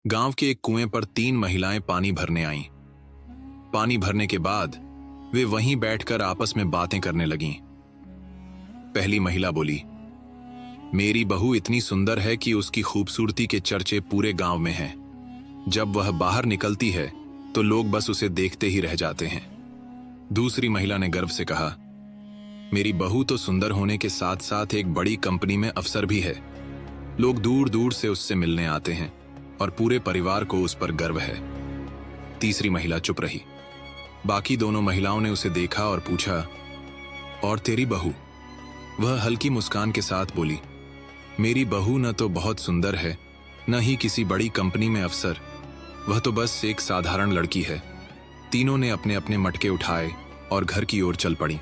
गांव के एक कुएं पर 3 महिलाएं पानी भरने आईं। पानी भरने के बाद वे वहीं बैठकर आपस में बातें करने लगीं। पहली महिला बोली, मेरी बहू इतनी सुंदर है कि उसकी खूबसूरती के चर्चे पूरे गांव में हैं। जब वह बाहर निकलती है तो लोग बस उसे देखते ही रह जाते हैं। दूसरी महिला ने गर्व से कहा, मेरी बहू तो सुंदर होने के साथ साथ एक बड़ी कंपनी में अफसर भी है। लोग दूर दूर से उससे मिलने आते हैं और पूरे परिवार को उस पर गर्व है। तीसरी महिला चुप रही। बाकी दोनों महिलाओं ने उसे देखा और पूछा, और तेरी बहू? वह हल्की मुस्कान के साथ बोली, मेरी बहू न तो बहुत सुंदर है, न ही किसी बड़ी कंपनी में अफसर। वह तो बस एक साधारण लड़की है। तीनों ने अपने अपने मटके उठाए और घर की ओर चल पड़ी।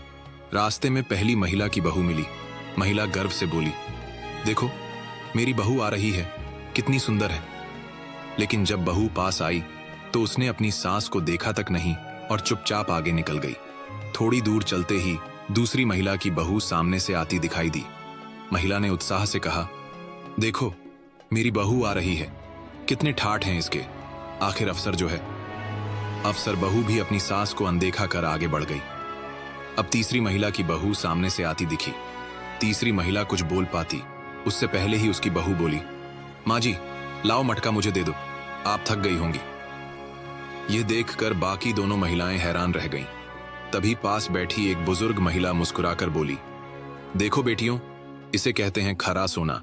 रास्ते में पहली महिला की बहू मिली। महिला गर्व से बोली, देखो, मेरी बहू आ रही है, कितनी सुंदर है। लेकिन जब बहू पास आई तो उसने अपनी सास को देखा तक नहीं और चुपचाप आगे निकल गई। थोड़ी दूर चलते ही दूसरी महिला की बहू सामने से आती दिखाई दी। महिला ने उत्साह से कहा, देखो, मेरी बहू आ रही है, कितने ठाठ हैं इसके। आखिर अफसर जो है। अफसर बहू भी अपनी सास को अनदेखा कर आगे बढ़ गई। अब तीसरी महिला की बहू सामने से आती दिखी। तीसरी महिला कुछ बोल पाती उससे पहले ही उसकी बहू बोली, माँ जी, लाओ मटका मुझे दे दो, आप थक गई होंगी। यह देखकर बाकी दोनों महिलाएं हैरान रह गईं। तभी पास बैठी एक बुजुर्ग महिला मुस्कुराकर बोली, देखो बेटियों, इसे कहते हैं खरा सोना,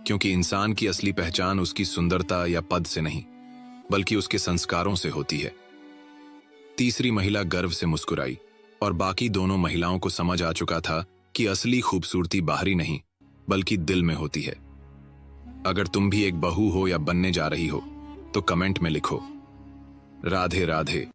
क्योंकि इंसान की असली पहचान उसकी सुंदरता या पद से नहीं, बल्कि उसके संस्कारों से होती है। तीसरी महिला गर्व से मुस्कुराई और बाकी दोनों महिलाओं को समझ आ चुका था कि असली खूबसूरती बाहरी नहीं, बल्कि दिल में होती है। अगर तुम भी एक बहू हो या बनने जा रही हो तो कमेंट में लिखो, राधे राधे।